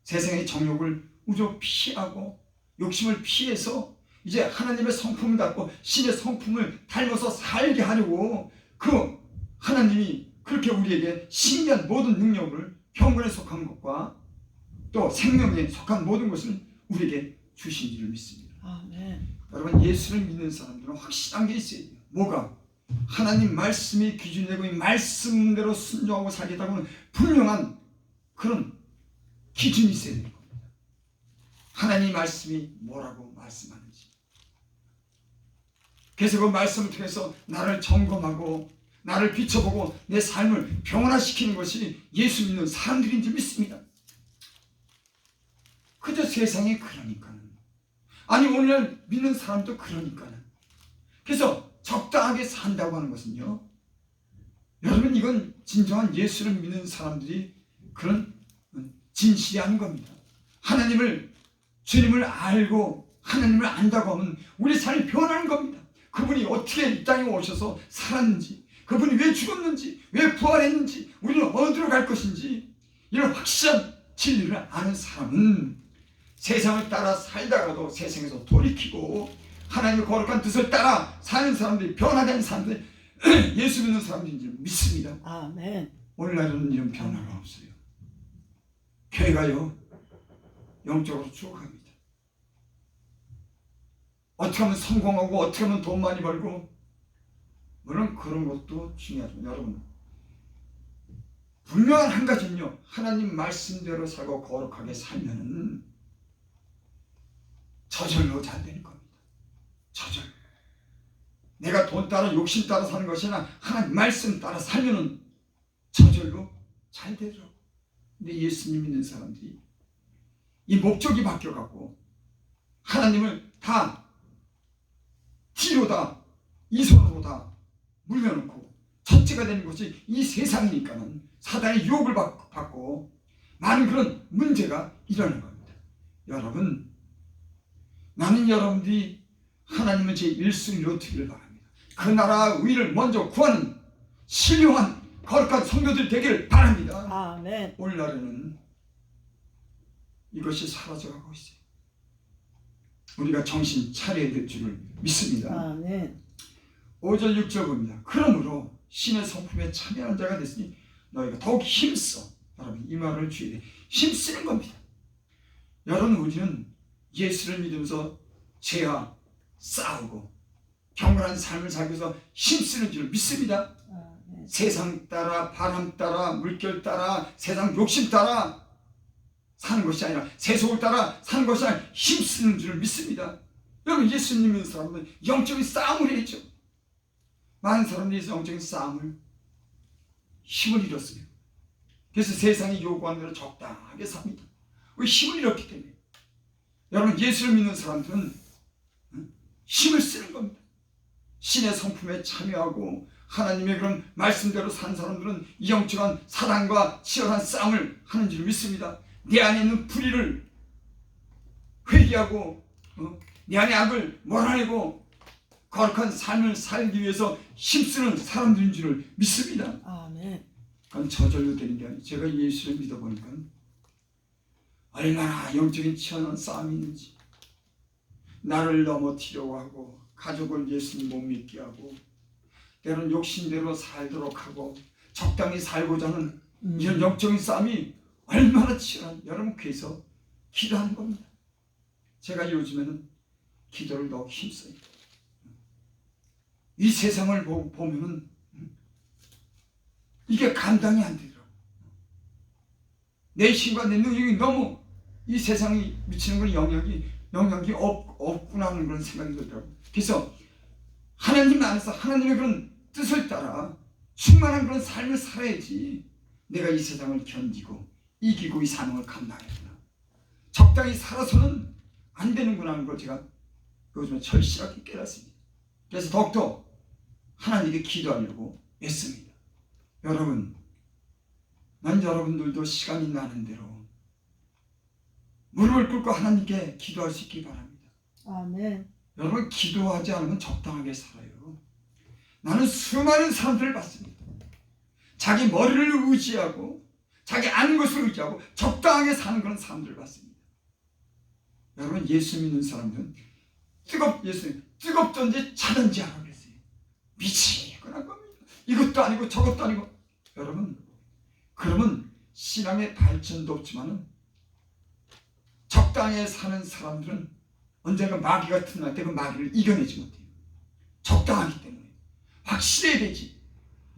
세상의 정욕을 우리로 피하고 욕심을 피해서 이제 하나님의 성품을 닮고 신의 성품을 닮아서 살게 하려고 그 하나님이 그렇게 우리에게 신비한 모든 능력을 평균에 속한 것과 또 생명에 속한 모든 것을 우리에게 주신 줄을 믿습니다. 아멘. 여러분, 예수를 믿는 사람들은 확실한 게 있어야 돼요. 뭐가? 하나님 말씀이 기준이 되고 이 말씀대로 순종하고 살겠다고는 분명한 그런 기준이 있어야 되는 겁니다. 하나님 말씀이 뭐라고 말씀하는지. 그래서 그 말씀을 통해서 나를 점검하고 나를 비춰보고 내 삶을 평안화시키는 것이 예수 믿는 사람들인 줄 믿습니다. 그저 세상이 그러니까는, 아니 오늘 믿는 사람도 그러니까는. 그래서 적당하게 산다고 하는 것은요, 여러분, 이건 진정한 예수를 믿는 사람들이 그런 진실이 아닌 겁니다. 하나님을, 주님을 알고 하나님을 안다고 하면 우리 삶이 변하는 겁니다. 그분이 어떻게 이 땅에 오셔서 살았는지, 그분이 왜 죽었는지, 왜 부활했는지, 우리는 어디로 갈 것인지 이런 확실한 진리를 아는 사람은 세상을 따라 살다가도 세상에서 돌이키고 하나님의 거룩한 뜻을 따라 사는 사람들이, 변화된 사람들이 예수 믿는 사람들인 줄 믿습니다. 아멘. 오늘날은 이런 변화가 없어요. 교회가요, 영적으로 죽어갑니다. 어떻게 하면 성공하고 어떻게 하면 돈 많이 벌고, 물론 그런 것도 중요하지만 여러분, 분명한 한 가지는요, 하나님 말씀대로 살고 거룩하게 살면은 저절로 잘 되는 겁니다. 저절. 내가 돈 따라 욕심 따라 사는 것이 아니라 하나님 말씀 따라 살면은 저절로 잘 되더라고. 근데 예수님 믿는 사람들이 이 목적이 바뀌어갖고 하나님을 다 뒤로다 이손으로다 물려놓고 첫째가 되는 것이 이 세상이니까는 사단의 유혹을 받고 많은 그런 문제가 일어나는 겁니다. 여러분, 나는 여러분들이 하나님의 제 1순위로 되기를 바랍니다. 그 나라 의를 먼저 구하는 신령한 거룩한 성도들 되기를 바랍니다. 아멘. 오늘날에는 이것이 사라져가고 있어요. 우리가 정신 차려야 될 줄을 믿습니다. 아멘. 5절 6절 봅니다. 그러므로 신의 성품에 참여하는 자가 됐으니 너희가 더욱 힘써. 여러분, 이 말을 주의해. 힘쓰는 겁니다. 여러분, 우리는 예수를 믿으면서 죄와 싸우고 경건한 삶을 살기 위해서 힘쓰는 줄 믿습니다. 아멘. 세상 따라 바람 따라 물결 따라 세상 욕심 따라 사는 것이 아니라 세속을 따라 사는 것이 아니라 힘쓰는 줄 믿습니다. 여러분, 예수님 믿는 사람은 영적인 싸움을 해야죠. 많은 사람들이 영적인 싸움을 힘을 잃었어요. 그래서 세상이 요구하는 대로 적당하게 삽니다. 왜? 힘을 잃었기 때문에. 여러분, 예수를 믿는 사람들은 힘을 쓰는 겁니다. 신의 성품에 참여하고 하나님의 그런 말씀대로 산 사람들은 이 영적인 사단과 치열한 싸움을 하는 줄 믿습니다. 내 안에 있는 불의를 회개하고 내 안의 악을 몰아내고 거룩한 삶을 살기 위해서 힘쓰는 사람들인 줄을 믿습니다. 아멘. 그건 저절로 되는 게 아니에요. 제가 예수를 믿어보니까 얼마나 영적인 치열한 싸움이 있는지, 나를 넘어뜨리려고 하고 가족을 예수님 못 믿게 하고 때로는 욕심대로 살도록 하고 적당히 살고자 하는 이런 영적인 싸움이 얼마나 치열한, 여러분 그래서 기도하는 겁니다. 제가 요즘에는 기도를 더 힘써요. 이 세상을 보면은 이게 감당이 안 되더라고. 내 힘과 내 능력이 너무 이 세상이 미치는 그런 영향이 없구나 하는 그런 생각이 들더라고. 그래서 하나님 안에서 하나님의 그런 뜻을 따라 충만한 그런 삶을 살아야지 내가 이 세상을 견디고 이기고 이 사명을 감당하겠구나. 적당히 살아서는 안 되는구나 하는 걸 제가 요즘에 절실하게 깨닫습니다. 그래서 더욱더 하나님께 기도하려고 애씁니다. 여러분, 난 여러분들도 시간이 나는 대로 무릎을 꿇고 하나님께 기도할 수 있기 바랍니다. 아멘. 여러분, 기도하지 않으면 적당하게 살아요. 나는 수많은 사람들을 봤습니다. 자기 머리를 의지하고 자기 아는 것을 의지하고 적당하게 사는 그런 사람들을 봤습니다. 여러분, 예수 믿는 사람들은 뜨겁든지 차든지 하라고 그랬어요. 미치거나 겁니다. 이것도 아니고 저것도 아니고. 여러분, 그러면 신앙의 발전도 없지만은 적당히 사는 사람들은 언젠가 마귀 같은 날 때 그 마귀를 이겨내지 못해요. 적당하기 때문에. 확실해야 되지.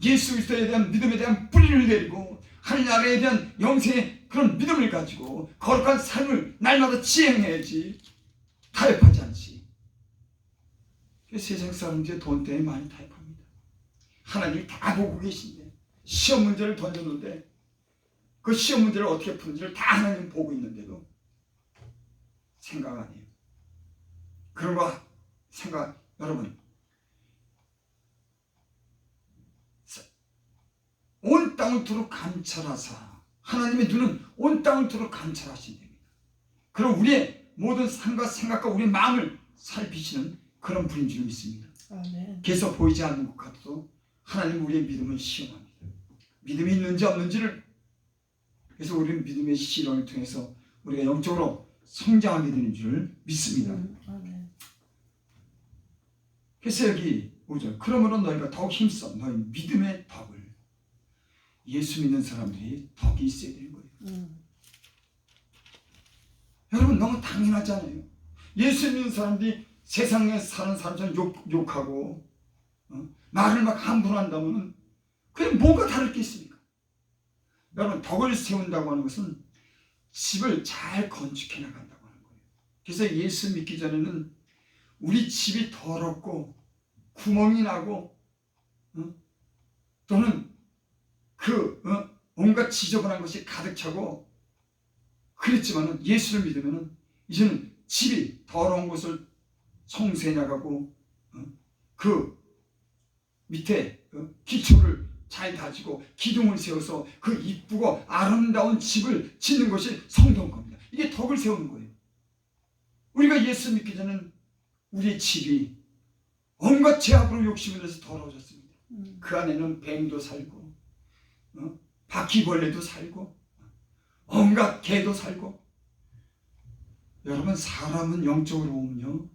예수 그리스도에 대한 믿음에 대한 뿌리를 내리고 하늘나라에 대한 영생의 그런 믿음을 가지고 거룩한 삶을 날마다 지행해야지. 타협하지 않지. 세상 사람들이 돈 때문에 많이 타협합니다. 하나님이 다 보고 계신데 시험 문제를 던졌는데 그 시험 문제를 어떻게 푸는지를 다 하나님 보고 있는데도 생각 안 해요. 그런 거 생각, 여러분, 온 땅을 두루 감찰하사, 하나님의 눈은 온 땅을 두루 감찰하신답니다. 그리고 우리의 모든 삶과 생각과 우리의 마음을 살피시는 그런 분인 줄 믿습니다. 아멘. 그래서 보이지 않는 것 같아도 하나님 우리의 믿음을 시험합니다. 믿음이 있는지 없는지를. 그래서 우리는 믿음의 시련을 통해서 우리가 영적으로 성장하게 되는 줄 믿습니다. 아멘. 그래서 여기 5절, 그러므로 너희가 더욱 힘써 너희 믿음의 덕을. 예수 믿는 사람들이 덕이 있어야 되는 거예요. 여러분, 너무 당연하잖아요. 예수 믿는 사람들이 세상에 사는 사람처럼 욕하고 말을 막 함부로 한다면 그게 뭐가 다를 게 있습니까? 여러분, 덕을 세운다고 하는 것은 집을 잘 건축해 나간다고 하는 거예요. 그래서 예수 믿기 전에는 우리 집이 더럽고 구멍이 나고 또는 온갖 지저분한 것이 가득 차고 그랬지만은 예수를 믿으면은 이제는 집이 더러운 곳을 청소해 나가고 그 밑에 기초를 잘 다지고 기둥을 세워서 그 이쁘고 아름다운 집을 짓는 것이 성경 겁니다. 이게 덕을 세우는 거예요. 우리가 예수 믿기 전에는 우리의 집이 온갖 죄악으로 욕심을 내서 더러워졌습니다. 그 안에는 뱀도 살고 바퀴벌레도 살고 온갖 개도 살고. 여러분, 사람은 영적으로 보면요,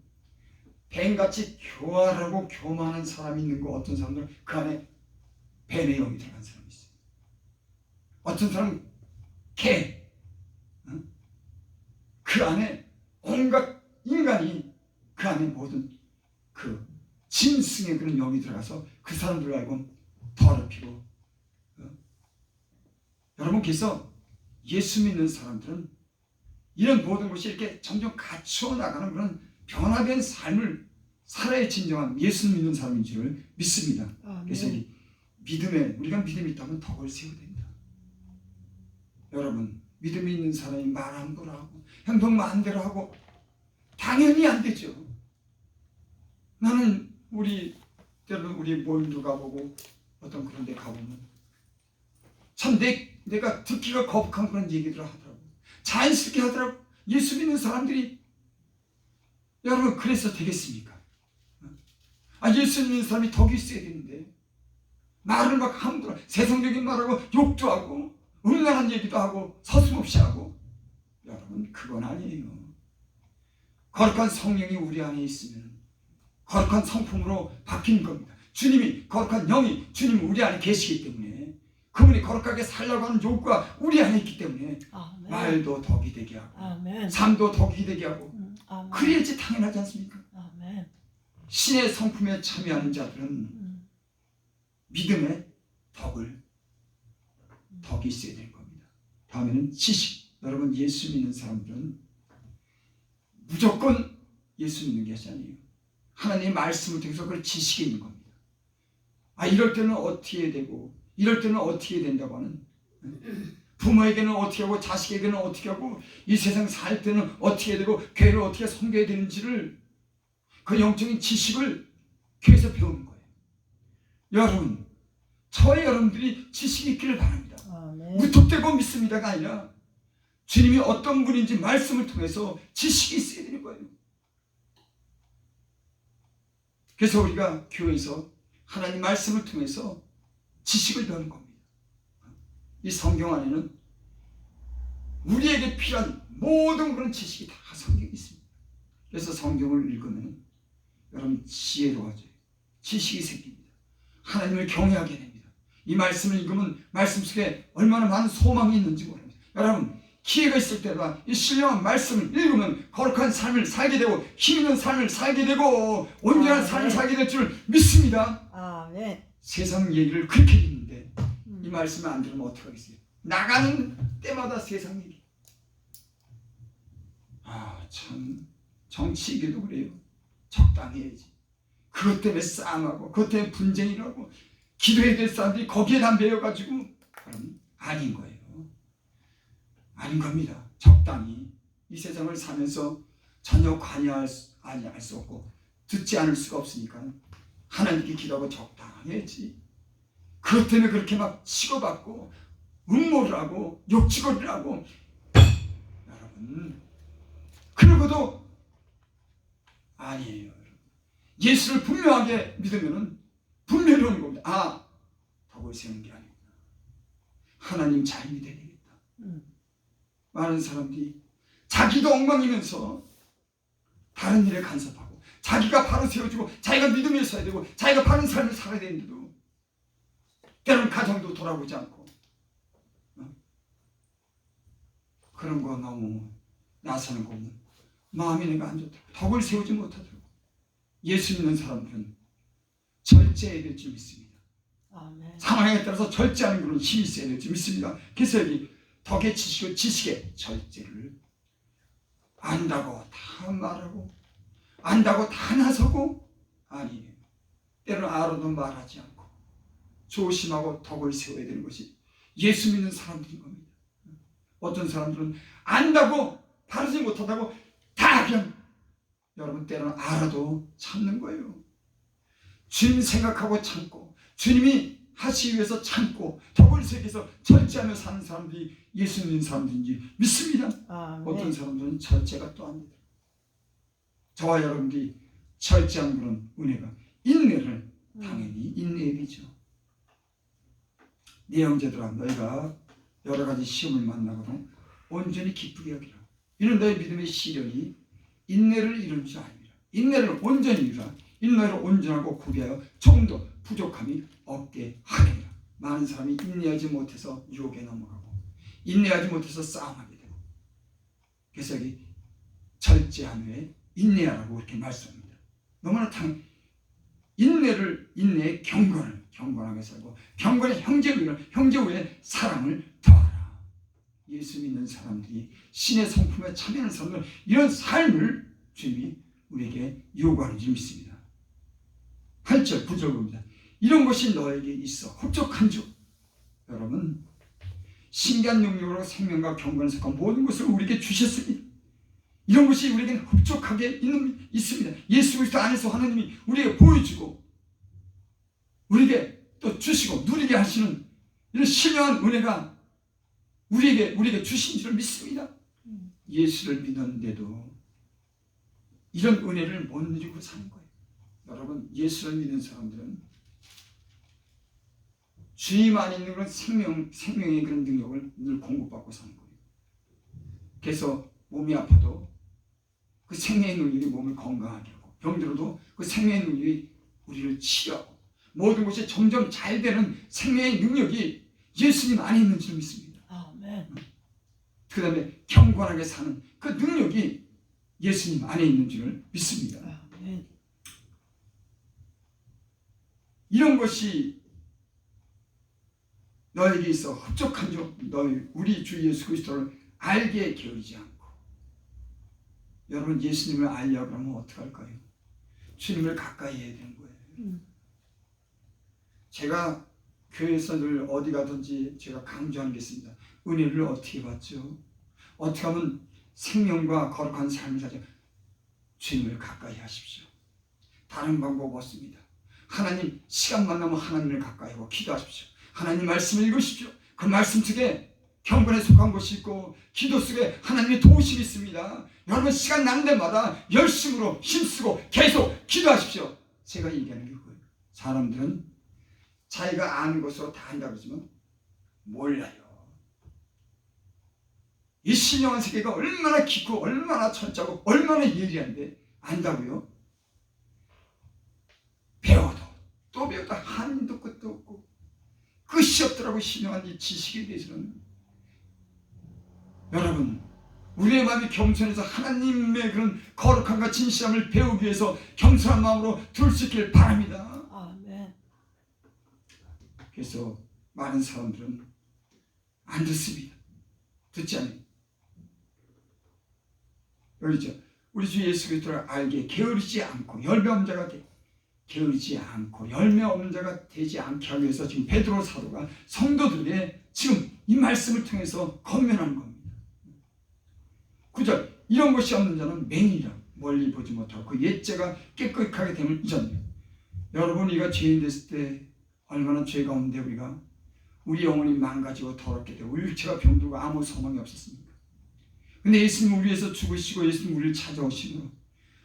뱀같이 교활하고 교만한 사람이 있는 거, 어떤 사람들은 그 안에 뱀의 영이 들어간 사람이 있어요. 어떤 사람은 개, 그 안에 온갖 인간이 그 안에 모든 그 짐승의 그런 영이 들어가서 그 사람들 알고 더럽히고. 여러분께서 예수 믿는 사람들은 이런 모든 것이 이렇게 점점 갖추어 나가는 그런 변화된 삶을 살아야 진정한 예수 믿는 사람인 줄을 믿습니다. 그래서 이 믿음에, 우리가 믿음이 있다면 덕을 세워야 됩니다. 여러분, 믿음이 있는 사람이 말 함부로 하고 행동 마음대로 하고 당연히 안 되죠. 나는 때로는 우리 모임도 가보고 어떤 그런 데 가보면 참 내가 듣기가 거북한 그런 얘기들을 하더라고요. 자연스럽게 하더라고요. 예수 믿는 사람들이. 여러분, 그래서 되겠습니까? 예수 믿는 사람이 덕이 있어야 되는데 말을 막 함부로 세상적인 말하고 욕도 하고 음란한 얘기도 하고 서슴없이 하고. 여러분, 그건 아니에요. 거룩한 성령이 우리 안에 있으면 거룩한 성품으로 바뀌는 겁니다. 주님이, 거룩한 영이 주님 우리 안에 계시기 때문에, 그분이 거룩하게 살려고 하는 욕구가 우리 안에 있기 때문에 아멘. 말도 덕이 되게 하고 아멘. 삶도 덕이 되게 하고. 아멘. 그래야지 당연하지 않습니까? 아멘. 신의 성품에 참여하는 자들은 믿음의 덕이 있어야 되는 겁니다. 다음에는 지식. 여러분, 예수 믿는 사람들은 무조건 예수 믿는 게 아니에요. 하나님의 말씀을 통해서 그걸 지식이 있는 겁니다. 이럴 때는 어떻게 해야 되고 이럴 때는 어떻게 해야 된다고 하는, 부모에게는 어떻게 하고 자식에게는 어떻게 하고 이 세상 살 때는 어떻게 해야 되고 교회를 어떻게 섬겨야 되는지를, 그 영적인 지식을 교회에서 배우는 거예요. 여러분, 저와 여러분들이 지식이 있기를 바랍니다. 아멘. 무턱대고 믿습니다가 아니라 주님이 어떤 분인지 말씀을 통해서 지식이 있어야 되는 거예요. 그래서 우리가 교회에서 하나님 말씀을 통해서 지식을 배우는 겁니다. 이 성경 안에는 우리에게 필요한 모든 그런 지식이 다 성경에 있습니다. 그래서 성경을 읽으면 여러분 지혜로워져요. 지식이 생깁니다. 하나님을 경외하게 됩니다. 이 말씀을 읽으면 말씀 속에 얼마나 많은 소망이 있는지 모릅니다. 여러분, 기회가 있을 때마다 이 신령한 말씀을 읽으면 거룩한 삶을 살게 되고 힘 있는 삶을 살게 되고 온전한 삶을 살게 될 줄 믿습니다. 아멘. 세상 얘기를 그렇게 듣는데 이 말씀을 안 들으면 어떡하겠어요? 나가는 때마다 세상 얘기. 참, 정치 얘기도 그래요. 적당히 해야지. 그것 때문에 싸움하고 그것 때문에 분쟁이 하고 기도해야 될 사람들이 거기에 다 매여가지고, 그럼 아닌 거예요. 아닌 겁니다. 적당히 이 세상을 사면서 전혀 관여할 수 없고 듣지 않을 수가 없으니까 하나님께 기도하고 적당히 해야지. 그것 때문에 그렇게 막 치고받고 음모를 하고 욕지거리를 하고, 여러분, 그러고도 아니에요. 예수를 분명하게 믿으면 분명히 오는 겁니다. 덕을 세우는 게 아니구나. 하나님 잘 믿어야 되겠다. 많은 사람들이 자기도 엉망이면서 다른 일에 간섭하고 자기가 바로 세워지고 자기가 믿음에 서야 되고 자기가 바른 삶을 살아야 되는데도 때로는 가정도 돌아보지 않고 그런 거 너무 나서는 거 보면 마음이 내가 안 좋더라고. 덕을 세우지 못하더라고. 예수 믿는 사람들은 절제해야 될 줄 믿습니다. 아멘. 상황에 따라서 절제하는 그런 힘이 있어야 될 줄 믿습니다. 그래서 여기 덕의 지식과 지식의 절제를 안다고 다 말하고 안다고 다 나서고, 아니에요. 때로는 알아도 말하지 않고 조심하고 덕을 세워야 되는 것이 예수 믿는 사람들인 겁니다. 어떤 사람들은 안다고 바르지 못하다고 다 그냥 여러분 때로는 알아도 참는 거예요. 주님 생각하고 참고 주님이 하시기 위해서 참고 더블 세계에서 절제하며 사는 사람들이 예수 믿는 사람들인지 믿습니다. 어떤 사람들은 절제가 또 안 돼요. 저와 여러분들이 절제한 그런 은혜가 인내를 당연히 인내해야 되죠. 네 형제들아 너희가 여러 가지 시험을 만나거든 온전히 기쁘게 여기라. 이는 너희 믿음의 시련이 인내를 이룰 줄 아니라. 인내를 온전히 이루라. 인내를 온전하고 구비하여 조금 더 부족함이 없게 하리라. 많은 사람이 인내하지 못해서 유혹에 넘어가고 인내하지 못해서 싸움하게 되고 그래서 여기 절제한 후에 인내하라고 이렇게 말씀합니다. 너무나 인내의 경건하게 살고 경건의 형제 후에 사랑을 더하라. 예수 믿는 사람들이 신의 성품에 참여하는 사람들 이런 삶을 주님이 우리에게 요구하는 줄 믿습니다. 8절 9절 봅니다. 이런 것이 너에게 있어 흡족한 줄. 여러분 신기한 능력으로 생명과 경건을 섞은 모든 것을 우리에게 주셨습니다. 이런 것이 우리에게는 흡족하게 있습니다. 예수 그리스도 안에서 하나님이 우리에게 보여주고 우리에게 또 주시고 누리게 하시는 이런 신령한 은혜가 우리에게 주신 줄 믿습니다. 예수를 믿었는데도 이런 은혜를 못 누리고 사는 거예요. 여러분 예수를 믿는 사람들은 주님 안에 있는 그런 생명의 그런 능력을 늘 공급받고 사는 거예요. 그래서 몸이 아파도 그 생명의 능력이 몸을 건강하게 하고 병들어도 그 생명의 능력이 우리를 치료하고 모든 것이 점점 잘 되는 생명의 능력이 예수님 안에 있는 줄 믿습니다. 아멘. 그 다음에 경건하게 사는 그 능력이 예수님 안에 있는 줄 믿습니다. 아멘. 이런 것이 너에게 있어 흡족한 줄 너희 우리 주 예수 그리스도를 알게 게으르지 않고. 여러분 예수님을 알려고 하면 어떡할까요? 주님을 가까이 해야 되는 거예요. 제가 교회에서 늘 어디 가든지 제가 강조하는 게 있습니다. 은혜를 어떻게 받죠? 어떻게 하면 생명과 거룩한 삶을 살죠? 주님을 가까이 하십시오. 다른 방법 없습니다. 하나님 시간만 나면 하나님을 가까이 하고 기도하십시오. 하나님 말씀을 읽으십시오. 그 말씀 속에 경건에 속한 것이 있고 기도 속에 하나님의 도우심이 있습니다. 여러분 시간 나는 데마다 열심으로 힘쓰고 계속 기도하십시오. 제가 얘기하는 게 그거예요. 사람들은 자기가 아는 것으로 다 한다고 하지만 몰라요. 이 신령한 세계가 얼마나 깊고 얼마나 철저하고 얼마나 예리한데 안다고요? 배워도 또 배워도 한도 끝도 없고 끝이 없더라고. 신령한 이 지식에 대해서는. 여러분 우리의 마음이 겸손해서 하나님의 그런 거룩함과 진실함을 배우기 위해서 겸손한 마음으로 들을 수 있길 바랍니다. 아멘. 그래서 많은 사람들은 안 듣습니다. 듣지 않아요. 여기죠. 우리 주 예수 그리스도를 알게 게으르지 않고 열매 없는 자가 게으르지 않고 열매 없는 자가 되지 않게 하기 위해서 지금 베드로 사도가 성도들에게 지금 이 말씀을 통해서 권면하는 겁니다. 9절 이런 것이 없는 자는 맹인이라 멀리 보지 못하고 그 옛죄가 깨끗하게 됨을 잊었네. 여러분 우리가 죄인 됐을 때 얼마나 죄 가운데 우리 영혼이 망가지고 더럽게 되고 우리 육체가 병들고 아무 소망이 없었습니까? 근데 예수님 우리 위해서 죽으시고 예수님 우리를 찾아오시고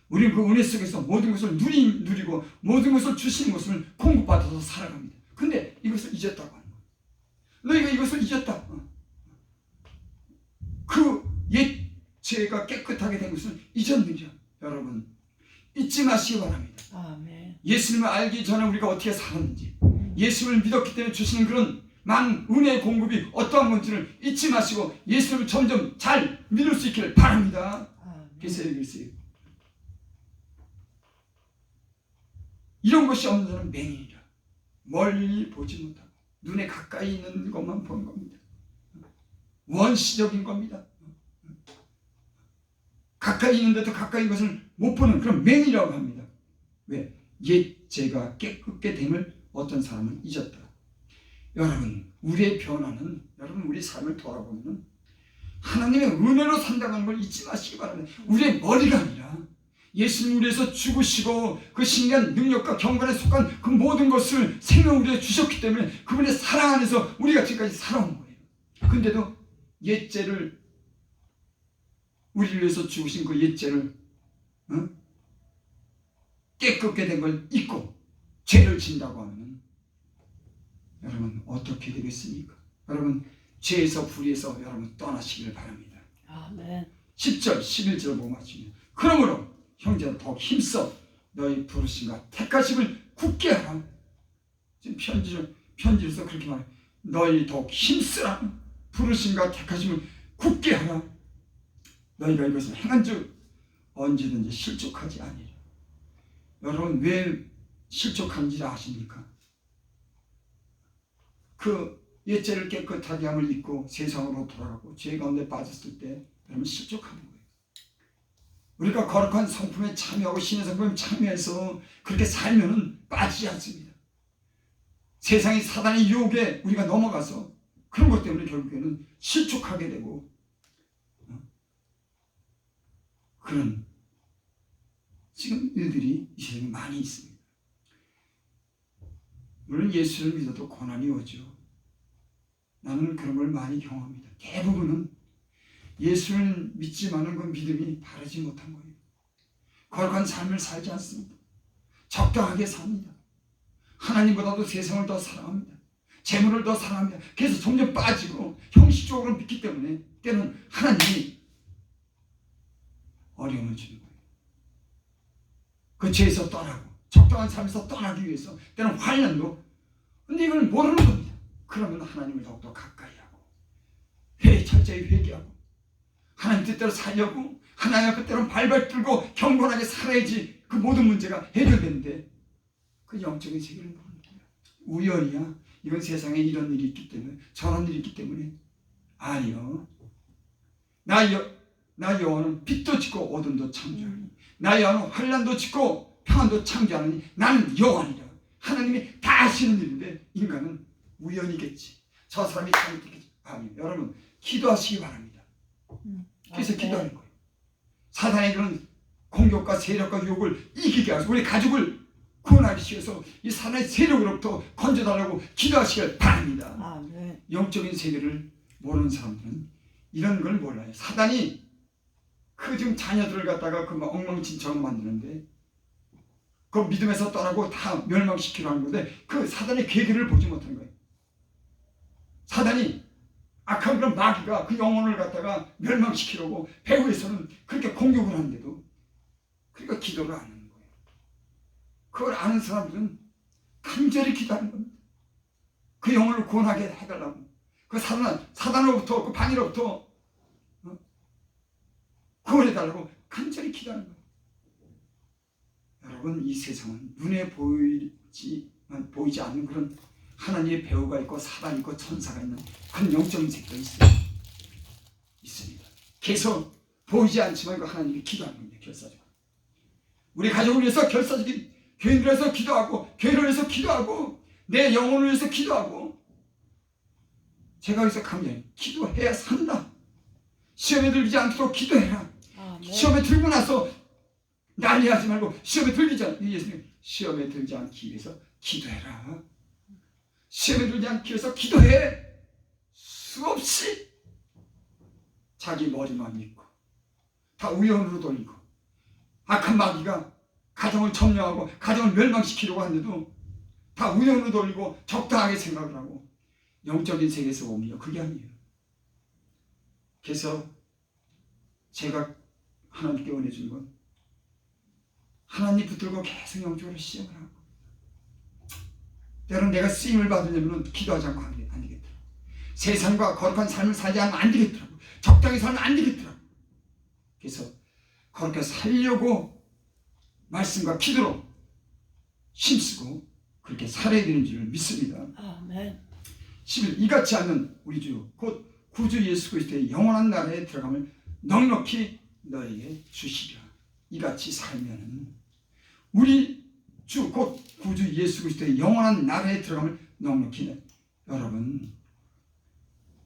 우리는 그 은혜 속에서 모든 것을 누리고 모든 것을 주시는 것을 공급받아서 살아갑니다. 근데 이것을 잊었다고 하는 거예요. 너희가 이것을 잊었다. 그 옛 죄가 깨끗하게 된 것을 잊었느냐. 여러분 잊지 마시기 바랍니다. 아멘. 예수님을 알기 전에 우리가 어떻게 살았는지 예수를 믿었기 때문에 주시는 그런 은혜의 공급이 어떠한 건지를 잊지 마시고 예수님을 점점 잘 믿을 수 있기를 바랍니다. 그래서 여기 있어요. 이런 것이 없는 자는 맹인이라 멀리 보지 못하고 눈에 가까이 있는 것만 보는 겁니다. 원시적인 겁니다. 가까이 있는데도 가까이 것을 못 보는 그런 맹이라고 합니다. 왜? 옛 죄가 깨끗게 됨을 어떤 사람은 잊었다. 여러분 우리의 변화는 여러분 우리 삶을 돌아보면 하나님의 은혜로 산다는 걸 잊지 마시기 바랍니다. 우리의 머리가 아니라 예수님 위해서 죽으시고 그 신기한 능력과 경건에 속한 그 모든 것을 생명 우리에 주셨기 때문에 그분의 사랑 안에서 우리가 지금까지 살아온 거예요. 근데도 옛죄를 우리를 위해서 죽으신 그 옛죄를 깨끗게 된 걸 잊고 죄를 진다고 하면 여러분 어떻게 되겠습니까? 여러분 죄에서 불의에서 여러분 떠나시기를 바랍니다. 아멘. 10절 11절 보면 맞습니다. 그러므로 형제는 더욱 힘써 너희 부르심과 택하심을 굳게 하라. 지금 편지에서 그렇게 말해요. 너희 더욱 힘쓰라. 부르심과 택하심을 굳게 하라. 너희가 이것을 행한즉 언제든지 실족하지 아니라. 여러분 왜 실족한지 아십니까? 그 옛죄를 깨끗하게 함을 잊고 세상으로 돌아가고 죄 가운데 빠졌을 때 여러분 실족하는 거예요. 우리가 거룩한 성품에 참여하고 신의 성품에 참여해서 그렇게 살면은 빠지지 않습니다. 세상의 사단의 유혹에 우리가 넘어가서 그런 것 때문에 결국에는 실족하게 되고 그런 지금 일들이 이 세상에 많이 있습니다. 물론 예수를 믿어도 고난이 오죠. 나는 그런 걸 많이 경험합니다. 대부분은 예수를 믿지만은 그 믿음이 바르지 못한 거예요. 거룩한 삶을 살지 않습니다. 적당하게 삽니다. 하나님보다도 세상을 더 사랑합니다. 재물을 더 사랑합니다. 그래서 점점 빠지고 형식적으로 믿기 때문에 때는 하나님이 어려움을 주는 거예요. 그 죄에서 떠나고 적당한 삶에서 떠나기 위해서 때는 환난도. 근데 이걸 모르는 겁니다. 그러면 하나님을 더욱더 가까이 하고 철저히 회개하고 하나님 뜻대로 살려고 하나님 앞에 때로는 발발 들고 경건하게 살아야지 그 모든 문제가 해결되는데 그 영적인 세계를 모르는 거예요. 우연이야. 이건 세상에 이런 일이 있기 때문에 저런 일이 있기 때문에 아니요. 나 여호와는 빛도 짓고 어둠도 창조하니 나 여호와는 환난도 짓고 평안도 창조하니 나는 여호와니라. 하나님이 다 하시는 일인데 인간은 우연이겠지. 저 사람이 잘못했겠지. 아니요. 여러분 기도하시기 바랍니다. 그래서 기도하는 거예요. 사단의 그런 공격과 세력과 유혹을 이기게 하셔서 우리 가족을 구원하기 위해서 이 사단의 세력으로부터 건져달라고 기도하시길 바랍니다. 아멘. 영적인 세계를 모르는 사람들은 이런 걸 몰라요. 사단이 그 지금 자녀들을 갖다가 그 엉망진창으로 만드는데 그 믿음에서 떠나고 다 멸망시키려 하는 건데 그 사단의 계기를 보지 못하는 거예요. 사단이 악한 그런 마귀가 그 영혼을 갖다가 멸망시키려고 배후에서는 그렇게 공격을 하는데도 그러니까 기도를 안 하는 거예요. 그걸 아는 사람들은 간절히 기도하는 겁니다. 그 영혼을 구원하게 해달라고. 그 사단으로부터 그 방해로부터 구원해달라고 간절히 기도하는 거예요. 여러분 이 세상은 눈에 보이지 않는 그런 하나님의 배후가 있고 사단이 있고 천사가 있는 그런 영적인 세계가 있습니다. 계속 보이지 않지만 그 하나님이 기도하는 겁니다. 결사적으로 우리 가족을 위해서 결사적인 교인들을 위해서 기도하고 교회를 위해서 기도하고 내 영혼을 위해서 기도하고 제가 여기서 강조해요. 기도해야 산다. 시험에 들지 않도록 기도해라. 아멘. 시험에 들고 나서 난리하지 말고 시험에 들기 전 예수님 시험에 들지 않기 위해서 기도해라. 시험에 들지 않기 위해서 기도해. 수없이 자기 머리만 믿고 다 우연으로 돌리고 악한 마귀가 가정을 점령하고 가정을 멸망시키려고 하는데도 다 우연으로 돌리고 적당하게 생각을 하고 영적인 세계에서 오며 그게 아니에요. 그래서 제가 하나님께 원해준 건 하나님 붙들고 계속 영적으로 시험을 하고 때로는 내가 쓰임을 받으려면 기도하지 않고 안 되겠더라고. 세상과 거룩한 삶을 살지 않으면 안 되겠더라고. 적당히 살면 안 되겠더라고. 그래서 그렇게 살려고 말씀과 기도로 힘쓰고 그렇게 살아야 되는 줄 믿습니다. 아멘. 11. 이같이 하면 우리 주 곧 구주 예수 그리스도의 영원한 나라에 들어감을 넉넉히 너에게 주시리라. 이같이 살면은 우리 주 곧 구주 예수 그리스도의 영원한 나라에 들어감을 넉넉히 여러분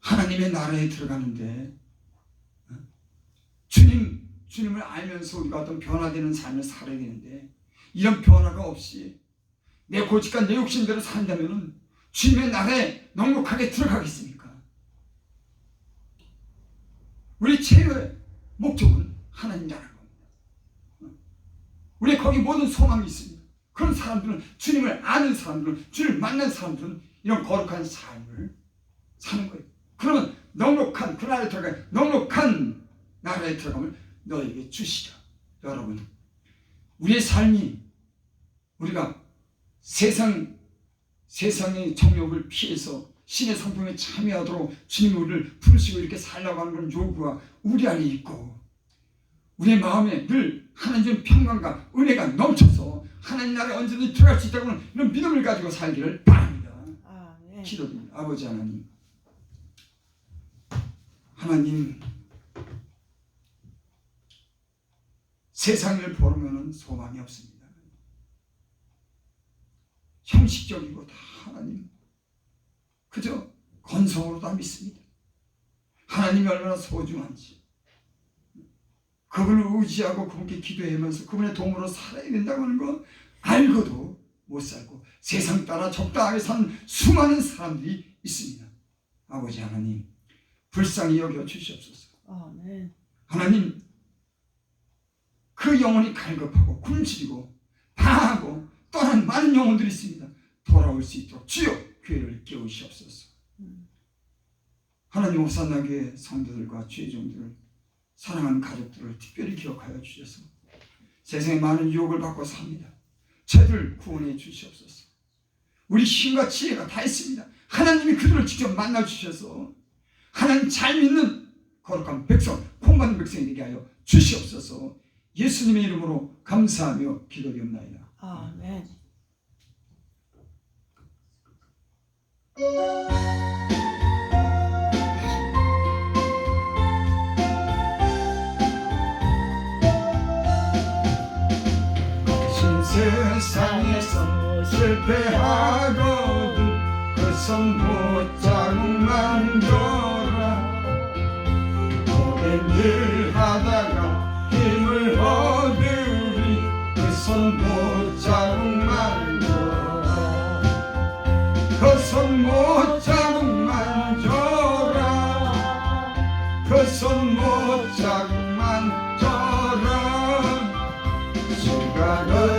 하나님의 나라에 들어가는데 주님을 알면서 우리가 어떤 변화되는 삶을 살아야 되는데, 이런 변화가 없이 내 고집과 내 욕심대로 산다면 주님의 나라에 넉넉하게 들어가겠습니까? 우리 최후의 목적은 하나님 나라인 겁니다. 우리 거기 모든 소망이 있습니다. 그런 사람들은, 주님을 아는 사람들은, 주님을 만난 사람들은 이런 거룩한 삶을 사는 거예요. 그러면 넉넉한 그 나라에 들어가, 넉넉한 나라에 들어가면 너에게 주시죠. 여러분, 우리의 삶이, 우리가 세상의 정욕을 피해서 신의 성품에 참여하도록 주님이 우리를 부르시고 이렇게 살라고 하는 그런 요구가 우리 안에 있고, 우리의 마음에 늘 하나님의 평강과 은혜가 넘쳐서 하나님 나라에 언제든지 들어갈 수 있다고 하는 이런 믿음을 가지고 살기를 바랍니다. 아멘. 기도드립니다. 아버지 하나님, 세상을 보려면 소망이 없습니다. 형식적이고 다 하나님 그저 건성으로 다 믿습니다. 하나님이 얼마나 소중한지, 그분을 의지하고 그분께 기도하면서 그분의 도움으로 살아야 된다고 하는 거 알고도 못 살고 세상 따라 적당하게 사는 수많은 사람들이 있습니다. 아버지 하나님, 불쌍히 여겨 주시옵소서. 아멘. 하나님, 그 영혼이 갈급하고 굶주리고 당하고 떠난 많은 영혼들이 있습니다. 돌아올 수 있도록 주여 교회를 깨우시옵소서. 하나님, 호산나교회 성도들과 주의 종들을, 사랑하는 가족들을 특별히 기억하여 주셔서 세상에 많은 유혹을 받고 삽니다. 저희들 구원해 주시옵소서. 우리 힘과 지혜가 다 있습니다. 하나님이 그들을 직접 만나 주셔서 하나님 잘 믿는 거룩한 백성, 공부하는 백성이 되게 하여 주시옵소서. 예수님의 이름으로 감사하며 기도드립니다. 아멘. 세상에서 실패하거든 그 손 못자국만 둬라. 오래 늘 하다가 힘을 얻으리 그 손 못자국만 둬라. 그 손 못자국만 줘라. 그 손 못자국만 줘라. 주가 널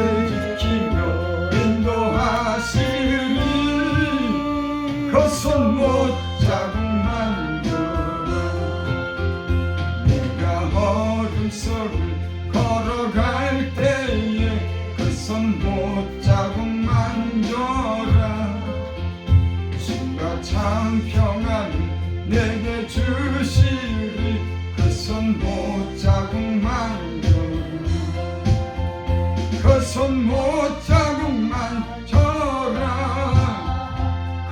손 못자국만 줘라. 내가 어둠 속을 걸어갈 때에 그 손 못자국만 줘라. 주가 참 평안을 내게 주시리 그 손 못자국만 줘라. 그 손 못자국만 줘라.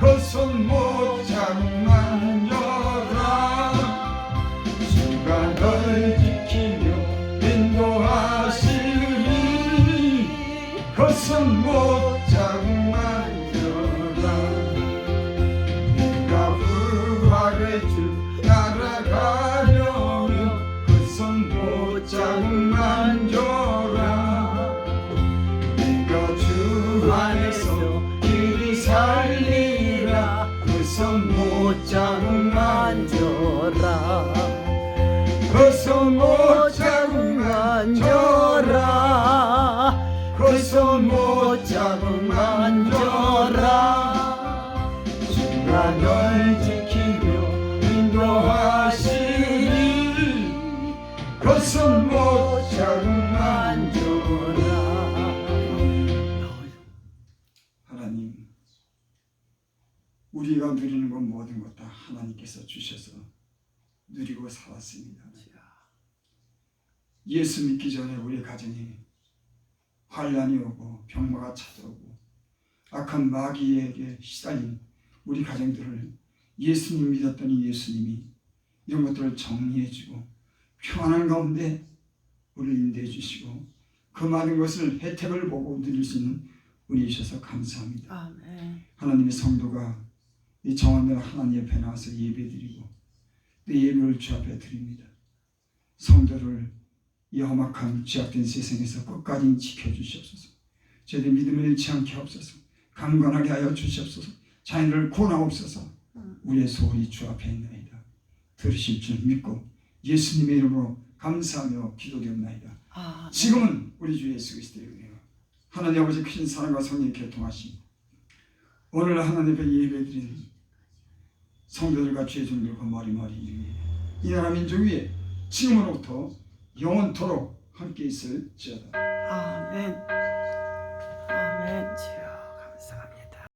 그 손 못자국만 줘라. 주가 널 지키며 인도하시리 그 손 못자국만 줘라. 내가 부활의 주 따라가려면 그 손 못자국만 줘라. 내가 주 안에서 길이 살리라 그 손 못자국만 줘라. 그 손 못자국만 줘라. 그 손 못자국만 줘라. 주가 널 지키며 인도하시리 그 손 못자국만 줘라. 하나님, 우리가 누리는 것 모든 것 다 하나님께서 주셔서 누리고 살았습니다. 예수 믿기 전에 우리 가정에 환난이 오고 병마가 찾아오고 악한 마귀에게 시달린 우리 가정들을 예수님 믿었더니 예수님이 이런 것들을 정리해주고 평안한 가운데 우리를 인도해 주시고 그 많은 것을 혜택을 보고 누릴 수 있는 은혜이셔서 감사합니다. 아멘. 하나님의 성도가 이 정한대로 하나님 옆에 나와서 예배드리고 또 예배를 주 앞에 드립니다. 성도를 이 험악한 죄악된 세상에서 끝까지 지켜주시옵소서. 저희들 믿음을 잃지 않게 하옵소서. 강건하게 하여 주시옵소서. 자녀를 구원하옵소서. 우리의 소원이 주 앞에 있나이다. 들으실 줄 믿고 예수님의 이름으로 감사하며 기도드립나이다. 아멘. 지금은 우리 주 예수 그리스도의 은혜와 하나님 아버지 크신 사랑과 성령의 교통하심, 오늘 하나님 앞에 예배드리는 성도들과 주의 종들과 머리머리 위에 이 나라 민족 위에 지금으로부터 영원토록 함께 있을지어다. 아멘. 아멘.